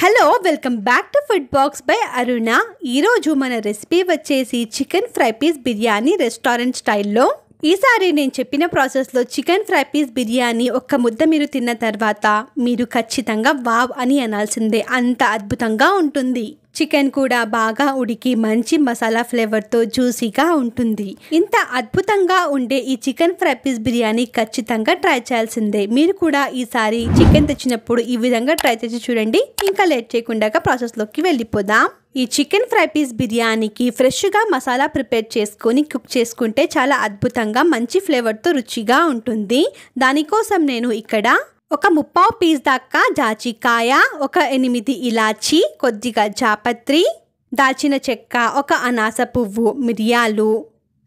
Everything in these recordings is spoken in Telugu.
Hello welcome back to food box by Aruna. ఈరోజు మన రెసిపీ వచ్చేసి chicken fry piece biryani restaurant స్టైల్లో. ఈసారి నేను చెప్పిన ప్రాసెస్లో చికెన్ ఫ్రై పీస్ బిర్యానీ ఒక్క ముద్ద మీరు తిన్న తర్వాత మీరు ఖచ్చితంగా వావ్ అని అనాల్సిందే, అంత అద్భుతంగా ఉంటుంది. చికెన్ కూడా బాగా ఉడికి మంచి మసాలా ఫ్లేవర్తో జ్యూసీగా ఉంటుంది. ఇంత అద్భుతంగా ఉండే ఈ చికెన్ ఫ్రై పీస్ బిర్యానీ ఖచ్చితంగా ట్రై చేయాల్సిందే. మీరు కూడా ఈసారి చికెన్ తెచ్చినప్పుడు ఈ విధంగా ట్రై చేసి చూడండి. ఇంకా లేట్ చేయకుండా ప్రాసెస్లోకి వెళ్ళిపోదాం. ఈ చికెన్ ఫ్రై పీస్ బిర్యానీకి ఫ్రెష్గా మసాలా ప్రిపేర్ చేసుకొని కుక్ చేసుకుంటే చాలా అద్భుతంగా మంచి ఫ్లేవర్తో రుచిగా ఉంటుంది. దానికోసం నేను ఇక్కడ ఒక 30 పీస్ దాకా జాజికాయ, ఒక 8 ఇలాచి, కొద్దిగా జాపత్రి, దాల్చిన చెక్క, ఒక అనాస పువ్వు, మిరియాలు,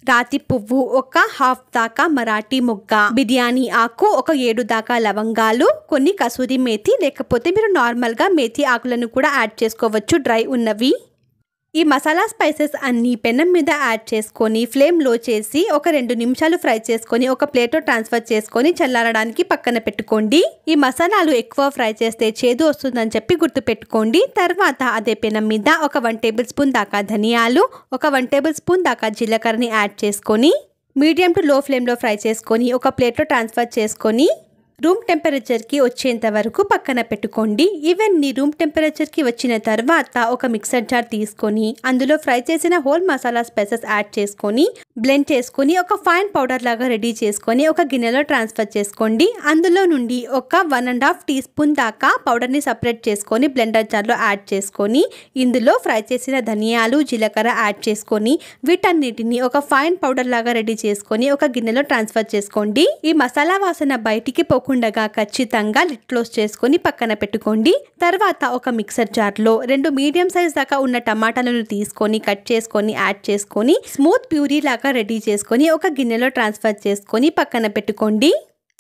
రాతి పువ్వు, ఒక హాఫ్ దాకా మరాఠీ మొగ్గ, బిర్యానీ ఆకు, ఒక 7 దాకా లవంగాలు, కొన్ని కసూరి మేతి, లేకపోతే మీరు నార్మల్గా మేతి ఆకులను కూడా యాడ్ చేసుకోవచ్చు డ్రై ఉన్నవి. ఈ మసాలా స్పైసెస్ అన్నీ పెనం మీద యాడ్ చేసుకొని ఫ్లేమ్ లో చేసి ఒక 2 నిమిషాలు ఫ్రై చేసుకొని ఒక ప్లేట్లో ట్రాన్స్ఫర్ చేసుకొని చల్లారడానికి పక్కన పెట్టుకోండి. ఈ మసాలాలు ఎక్కువ ఫ్రై చేస్తే చేదు వస్తుందని చెప్పి గుర్తుపెట్టుకోండి. తర్వాత అదే పెనం మీద ఒక 1 టేబుల్ స్పూన్ దాకా ధనియాలు, ఒక 1 టేబుల్ స్పూన్ దాకా జీలకర్రని యాడ్ చేసుకొని మీడియం టు లో ఫ్లేమ్లో ఫ్రై చేసుకొని ఒక ప్లేట్లో ట్రాన్స్ఫర్ చేసుకొని రూమ్ టెంపరేచర్కి వచ్చేంత వరకు పక్కన పెట్టుకోండి. ఇవన్నీ రూమ్ టెంపరేచర్కి వచ్చిన తర్వాత ఒక మిక్సర్ జార్ తీసుకొని అందులో ఫ్రై చేసిన హోల్ మసాలా స్పైసెస్ యాడ్ చేసుకొని బ్లెండ్ చేసుకొని ఒక ఫైన్ పౌడర్ లాగా రెడీ చేసుకొని ఒక గిన్నెలో ట్రాన్స్ఫర్ చేసుకోండి. అందులో నుండి ఒక 1.5 టీ స్పూన్ దాకా పౌడర్ని సపరేట్ చేసుకొని బ్లెండర్ జార్లో యాడ్ చేసుకొని ఇందులో ఫ్రై చేసిన ధనియాలు, జీలకర్ర యాడ్ చేసుకొని వీటన్నిటిని ఒక ఫైన్ పౌడర్ లాగా రెడీ చేసుకొని ఒక గిన్నెలో ట్రాన్స్ఫర్ చేసుకోండి. ఈ మసాలా వాసన బయటికి ఉండగా ఖచ్చితంగా లిడ్ క్లోజ్ చేసుకొని పక్కన పెట్టుకోండి. తర్వాత ఒక మిక్సర్ జార్లో 2 మీడియం సైజ్ దాకా ఉన్న టమాటాలను తీసుకొని కట్ చేసుకొని యాడ్ చేసుకొని స్మూత్ ప్యూరీ లాగా రెడీ చేసుకొని ఒక గిన్నెలో ట్రాన్స్ఫర్ చేసుకొని పక్కన పెట్టుకోండి.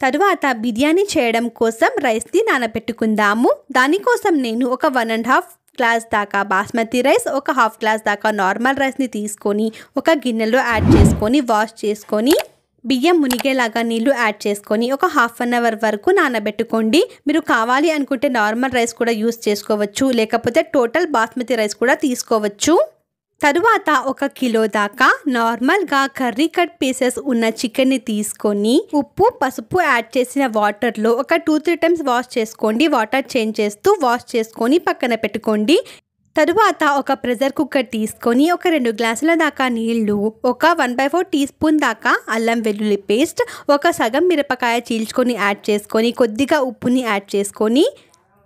తరువాత బిర్యానీ చేయడం కోసం రైస్ని నానబెట్టుకుందాము. దానికోసం నేను ఒక 1.5 గ్లాస్ దాకా బాస్మతి రైస్, ఒక హాఫ్ గ్లాస్ దాకా నార్మల్ రైస్ని తీసుకొని ఒక గిన్నెలో యాడ్ చేసుకొని వాష్ చేసుకొని బియ్యం మునిగేలాగా నీళ్లు యాడ్ చేసుకొని ఒక ½ అవర్ వరకు నానబెట్టుకోండి. మీరు కావాలి అనుకుంటే నార్మల్ రైస్ కూడా యూస్ చేసుకోవచ్చు, లేకపోతే టోటల్ బాస్మతి రైస్ కూడా తీసుకోవచ్చు. తరువాత 1 కిలో దాకా నార్మల్గా కర్రీ కట్ పీసెస్ ఉన్న చికెన్ని తీసుకొని ఉప్పు, పసుపు యాడ్ చేసిన వాటర్లో ఒక 2-3 టైమ్స్ వాష్ చేసుకోండి. వాటర్ చేంజ్ చేస్తూ వాష్ చేసుకొని పక్కన పెట్టుకోండి. తరువాత ఒక ప్రెషర్ కుక్కర్ తీసుకొని ఒక 2 గ్లాసుల దాకా నీళ్లు, ఒక 1/4 టీ స్పూన్ దాకా అల్లం వెల్లుల్లి పేస్ట్, ఒక సగం మిరపకాయ చీల్చుకొని యాడ్ చేసుకొని కొద్దిగా ఉప్పుని యాడ్ చేసుకొని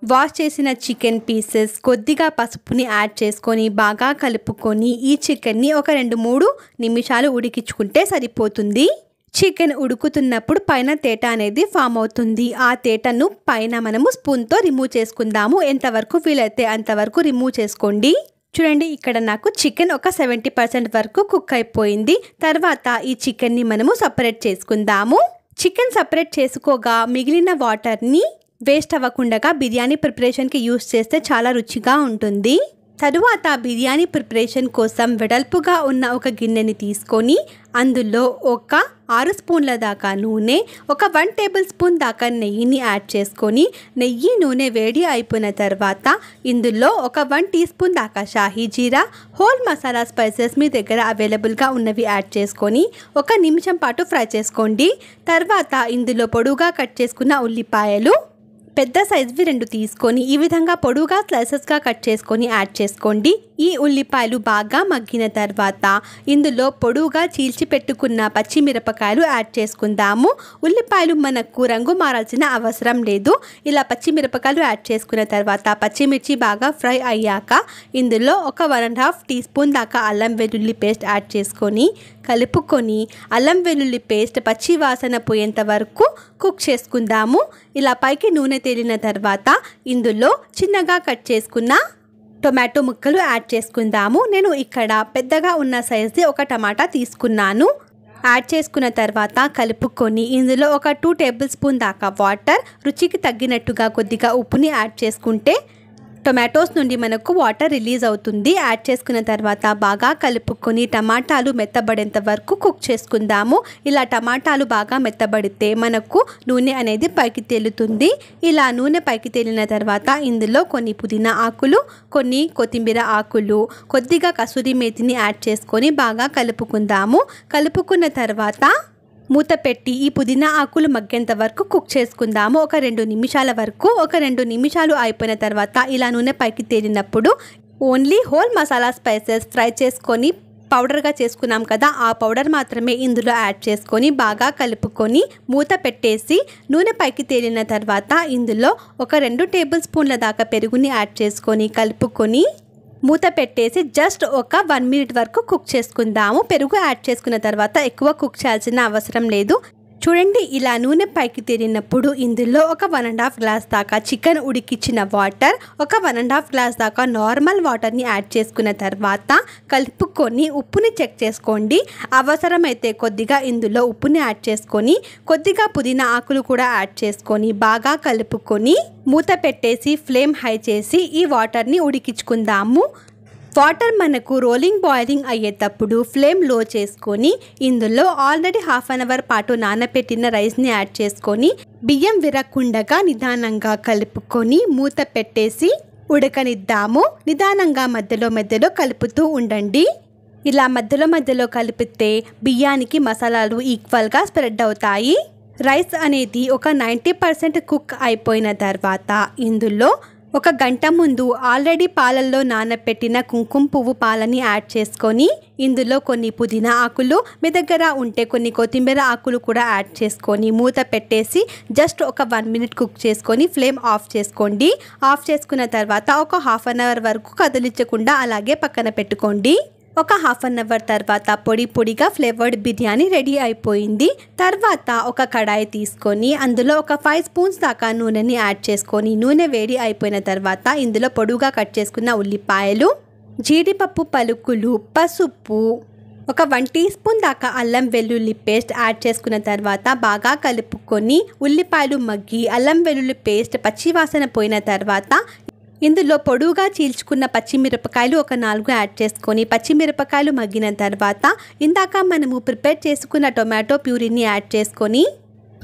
వాష్ చేసిన చికెన్ పీసెస్, కొద్దిగా పసుపుని యాడ్ చేసుకొని బాగా కలుపుకొని ఈ చికెన్ని ఒక 2-3 నిమిషాలు ఉడికించుకుంటే సరిపోతుంది. చికెన్ ఉడుకుతున్నప్పుడు పైన తేట అనేది ఫామ్ అవుతుంది. ఆ తేటను పైన మనము స్పూన్తో రిమూవ్ చేసుకుందాము. ఎంతవరకు వీలైతే అంతవరకు రిమూవ్ చేసుకోండి. చూడండి, ఇక్కడ నాకు చికెన్ ఒక 70% వరకు కుక్ అయిపోయింది. తర్వాత ఈ చికెన్ని మనము సపరేట్ చేసుకుందాము. చికెన్ సపరేట్ చేసుకోగా మిగిలిన వాటర్ని వేస్ట్ అవ్వకుండా బిర్యానీ ప్రిపరేషన్కి యూస్ చేస్తే చాలా రుచిగా ఉంటుంది. తరువాత బిర్యానీ ప్రిపరేషన్ కోసం వెడల్పుగా ఉన్న ఒక గిన్నెని తీసుకొని అందులో ఒక 6 స్పూన్ల దాకా నూనె, ఒక 1 టేబుల్ స్పూన్ దాకా నెయ్యిని యాడ్ చేసుకొని నెయ్యి నూనె వేడి అయిపోయిన తర్వాత ఇందులో ఒక 1 టీ స్పూన్ దాకా షాహీ జీరా, హోల్ మసాలా స్పైసెస్ మీ దగ్గర అవైలబుల్గా ఉన్నవి యాడ్ చేసుకొని 1 నిమిషం పాటు ఫ్రై చేసుకోండి. తర్వాత ఇందులో పొడుగా కట్ చేసుకున్న ఉల్లిపాయలు పెద్ద సైజ్వి 2 తీసుకొని ఈ విధంగా పొడుగా స్లైసెస్గా కట్ చేసుకొని యాడ్ చేసుకోండి. ఈ ఉల్లిపాయలు బాగా మగ్గిన తర్వాత ఇందులో పొడుగా చీల్చి పెట్టుకున్న పచ్చిమిరపకాయలు యాడ్ చేసుకుందాము. ఉల్లిపాయలు మనకు రంగు మారాల్సిన అవసరం లేదు. ఇలా పచ్చిమిరపకాయలు యాడ్ చేసుకున్న తర్వాత పచ్చిమిర్చి బాగా ఫ్రై అయ్యాక ఇందులో ఒక 1.5 టీ స్పూన్ దాకా అల్లం వెల్లుల్లి పేస్ట్ యాడ్ చేసుకొని కలుపుకొని అల్లం వెల్లుల్లి పేస్ట్ పచ్చి వాసన పోయేంత వరకు కుక్ చేసుకుందాము. ఇలా పైకి నూనె తేలిన తర్వాత ఇందులో చిన్నగా కట్ చేసుకున్న టొమాటో ముక్కలు యాడ్ చేసుకుందాము. నేను ఇక్కడ పెద్దగా ఉన్న సైజుది ఒక టమాటా తీసుకున్నాను. యాడ్ చేసుకున్న తర్వాత కలుపుకొని ఇందులో ఒక 2 టేబుల్ స్పూన్ దాకా వాటర్, రుచికి తగ్గినట్టుగా కొద్దిగా ఉప్పుని యాడ్ చేసుకుంటే టొమాటోస్ నుండి మనకు వాటర్ రిలీజ్ అవుతుంది. యాడ్ చేసుకున్న తర్వాత బాగా కలుపుకొని టమాటాలు మెత్తబడేంత వరకు కుక్ చేసుకుందాము. ఇలా టమాటాలు బాగా మెత్తబడితే మనకు నూనె అనేది పైకి తేలుతుంది. ఇలా నూనె పైకి తేలిన తర్వాత ఇందులో కొన్ని పుదీనా ఆకులు, కొన్ని కొత్తిమీర ఆకులు, కొద్దిగా కసూరి మేతిని యాడ్ చేసుకొని బాగా కలుపుకుందాము. కలుపుకున్న తర్వాత మూత పెట్టి ఈ పుదీనా ఆకులు మగ్గేంత వరకు కుక్ చేసుకుందాము. ఒక 2 నిమిషాల వరకు. ఒక 2 నిమిషాలు అయిపోయిన తర్వాత ఇలా నూనె పైకి తేలినప్పుడు only whole masala spices fry చేసుకొని పౌడర్గా చేసుకున్నాం కదా, ఆ పౌడర్ మాత్రమే ఇందులో యాడ్ చేసుకొని బాగా కలుపుకొని మూత పెట్టేసి నూనె పైకి తేలిన తర్వాత ఇందులో ఒక 2 టేబుల్ స్పూన్ల దాకా పెరుగుని యాడ్ చేసుకొని కలుపుకొని మూత పెట్టేసి జస్ట్ ఒక 1 మినిట్ వరకు కుక్ చేసుకుందాము. పెరుగు యాడ్ చేసుకున్న తర్వాత ఎక్కువ కుక్ చేయాల్సిన అవసరం లేదు. చూడండి, ఇలా నూనె పైకి తేలినప్పుడు ఇందులో ఒక 1.5 గ్లాస్ దాకా చికెన్ ఉడికించిన వాటర్, ఒక 1.5 గ్లాస్ దాకా నార్మల్ వాటర్ని యాడ్ చేసుకున్న తర్వాత కలుపుకొని ఉప్పుని చెక్ చేసుకోండి. అవసరమైతే కొద్దిగా ఇందులో ఉప్పుని యాడ్ చేసుకొని కొద్దిగా పుదీనా ఆకులు కూడా యాడ్ చేసుకొని బాగా కలుపుకొని మూత పెట్టేసి ఫ్లేమ్ హై చేసి ఈ వాటర్ని ఉడికించుకుందాము. వాటర్ మనకు రోలింగ్ బాయిలింగ్ అయ్యేటప్పుడు ఫ్లేమ్ లో చేసుకొని ఇందులో ఆల్రెడీ హాఫ్ అన్ అవర్ పాటు నానబెట్టిన రైస్ని యాడ్ చేసుకొని బియ్యం విరగకుండా నిదానంగా కలుపుకొని మూత పెట్టేసి ఉడకనిద్దాము. నిదానంగా మధ్యలో కలుపుతూ ఉండండి. ఇలా మధ్యలో కలిపితే బియ్యానికి మసాలాలు ఈక్వల్గా స్ప్రెడ్ అవుతాయి. రైస్ అనేది ఒక 90% కుక్ అయిపోయిన తర్వాత ఇందులో ఒక గంట ముందు ఆల్రెడీ పాలల్లో నానబెట్టిన కుంకుమ పువ్వు పాలని యాడ్ చేసుకొని ఇందులో కొన్ని పుదీనా ఆకులు, మీ దగ్గర ఉంటే కొన్ని కొత్తిమీర ఆకులు కూడా యాడ్ చేసుకొని మూత పెట్టేసి జస్ట్ ఒక 1 మినిట్ కుక్ చేసుకొని ఫ్లేమ్ ఆఫ్ చేసుకోండి. ఆఫ్ చేసుకున్న తర్వాత ఒక హాఫ్ అన్ అవర్ వరకు కదిలించకుండా అలాగే పక్కన పెట్టుకోండి. ఒక హాఫ్ అన్ అవర్ తర్వాత పొడిగా ఫ్లేవర్డ్ బిర్యానీ రెడీ అయిపోయింది. తర్వాత ఒక కడాయి తీసుకొని అందులో ఒక 5 స్పూన్స్ దాకా నూనెని యాడ్ చేసుకొని నూనె వేడి అయిపోయిన తర్వాత ఇందులో పొడుగా కట్ చేసుకున్న ఉల్లిపాయలు, జీడిపప్పు పలుకులు, పసుపు, ఒక 1 టీ స్పూన్ దాకా అల్లం వెల్లుల్లి పేస్ట్ యాడ్ చేసుకున్న తర్వాత బాగా కలుపుకొని ఉల్లిపాయలు మగ్గి అల్లం వెల్లుల్లి పేస్ట్ పచ్చివాసన పోయిన తర్వాత ఇందులో పొడుగా చీల్చుకున్న పచ్చిమిరపకాయలు ఒక 4 యాడ్ చేసుకొని పచ్చిమిరపకాయలు మగ్గిన తర్వాత ఇందాక మనము ప్రిపేర్ చేసుకున్న టొమాటో ప్యూరీని యాడ్ చేసుకొని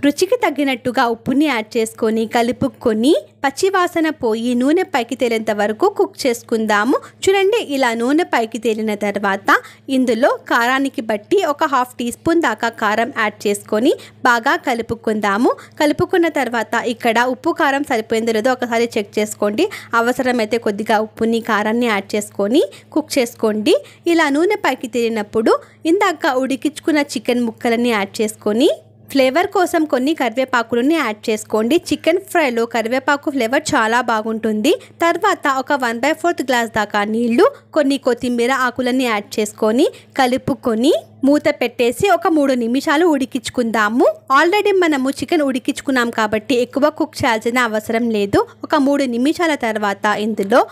రుచికి తగ్గినట్టుగా ఉప్పుని యాడ్ చేసుకొని కలుపుకొని పచ్చివాసన పోయి నూనె పైకి తేలేంత వరకు కుక్ చేసుకుందాము. చూడండి, ఇలా నూనె పైకి తేలిన తర్వాత ఇందులో కారానికి బట్టి ఒక హాఫ్ టీ స్పూన్ దాకా కారం యాడ్ చేసుకొని బాగా కలుపుకుందాము. కలుపుకున్న తర్వాత ఇక్కడ ఉప్పు కారం సరిపోయిందో లేదో ఒకసారి చెక్ చేసుకోండి. అవసరమైతే కొద్దిగా ఉప్పుని కారాన్ని యాడ్ చేసుకొని కుక్ చేసుకోండి. ఇలా నూనె పైకి తేలినప్పుడు ఇందాక ఉడికించుకున్న చికెన్ ముక్కలని యాడ్ చేసుకొని ఫ్లేవర్ కోసం కొన్ని కరివేపాకులని యాడ్ చేసుకోండి. చికెన్ ఫ్రైలో కరివేపాకు ఫ్లేవర్ చాలా బాగుంటుంది. తర్వాత ఒక 1/4 గ్లాస్ దాకా నీళ్లు, కొన్ని కొత్తిమీర ఆకులని యాడ్ చేసుకొని కలుపుకొని మూత పెట్టేసి ఒక 3 నిమిషాలు ఉడికించుకుందాము. ఆల్రెడీ మనము చికెన్ ఉడికించుకున్నాం కాబట్టి ఎక్కువ కుక్ చేయాల్సిన అవసరం లేదు. ఒక 3 నిమిషాల తర్వాత ఇందులో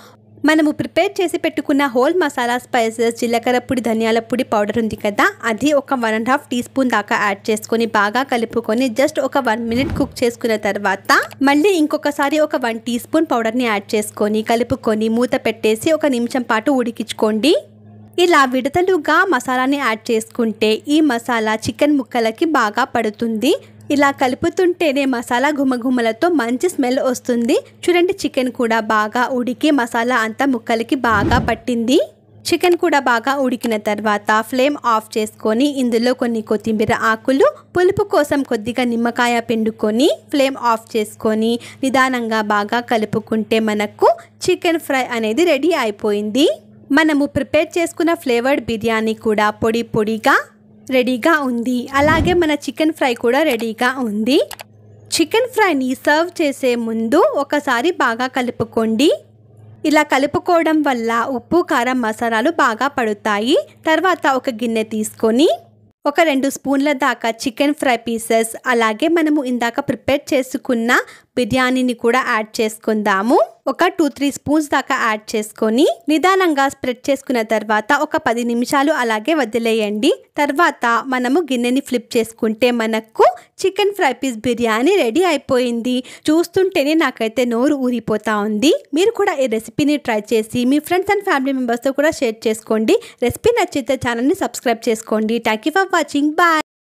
మనము ప్రిపేర్ చేసి పెట్టుకున్న హోల్ మసాలా స్పైసెస్, జీలకర్ర పొడి, ధనియాల పొడి పౌడర్ ఉంది కదా, అది ఒక 1.5 టీ స్పూన్ దాకా యాడ్ చేసుకొని బాగా కలుపుకొని జస్ట్ ఒక 1 మినిట్ కుక్ చేసుకున్న తర్వాత మళ్ళీ ఇంకొకసారి ఒక 1 టీ స్పూన్ పౌడర్ని యాడ్ చేసుకొని కలుపుకొని మూత పెట్టేసి 1 నిమిషం పాటు ఉడికించుకోండి. ఇలా విడతలుగా మసాలాని యాడ్ చేసుకుంటే ఈ మసాలా చికెన్ ముక్కలకి బాగా పడుతుంది. ఇలా కలుపుతుంటేనే మసాలా గుమగుమలతో మంచి స్మెల్ వస్తుంది. చూడండి, చికెన్ కూడా బాగా ఉడికి మసాలా అంతా ముక్కలకి బాగా పట్టింది. చికెన్ కూడా బాగా ఉడికిన తర్వాత ఫ్లేమ్ ఆఫ్ చేసుకొని ఇందులో కొన్ని కొత్తిమీర ఆకులు, పులుపు కోసం కొద్దిగా నిమ్మకాయ పిండుకొని ఫ్లేమ్ ఆఫ్ చేసుకొని నిదానంగా బాగా కలుపుకుంటే మనకు చికెన్ ఫ్రై అనేది రెడీ అయిపోయింది. మనము ప్రిపేర్ చేసుకున్న ఫ్లేవర్డ్ బిర్యానీ కూడా పొడిగా రెడీగా ఉంది. అలాగే మన చికెన్ ఫ్రై కూడా రెడీగా ఉంది. చికెన్ ఫ్రైని సర్వ్ చేసే ముందు ఒకసారి బాగా కలుపుకోండి. ఇలా కలుపుకోవడం వల్ల ఉప్పు, కారం, మసాలాలు బాగా పడుతాయి. తర్వాత ఒక గిన్నె తీసుకొని ఒక 2 స్పూన్ల దాకా చికెన్ ఫ్రై పీసెస్, అలాగే మనము ఇందాక ప్రిపేర్ చేసుకున్న బిర్యానీని కూడా యాడ్ చేసుకుందాము. ఒక 2-3 స్పూన్స్ దాకా యాడ్ చేసుకొని నిదానంగా స్ప్రెడ్ చేసుకున్న తర్వాత ఒక 10 నిమిషాలు అలాగే వదిలేయండి. తర్వాత మనము గిన్నెని ఫ్లిప్ చేసుకుంటే మనకు chicken fry piece biryani ready అయిపోయింది. చూస్తుంటేనే నాకైతే నోరు ఊరిపోతా ఉంది. మీరు కూడా ఈ రెసిపీని ట్రై చేసి మీ ఫ్రెండ్స్ అండ్ ఫ్యామిలీ మెంబర్స్తో కూడా షేర్ చేసుకోండి. రెసిపీ నచ్చితే ఛానల్ని సబ్స్క్రైబ్ చేసుకోండి. Thank you for watching. Bye.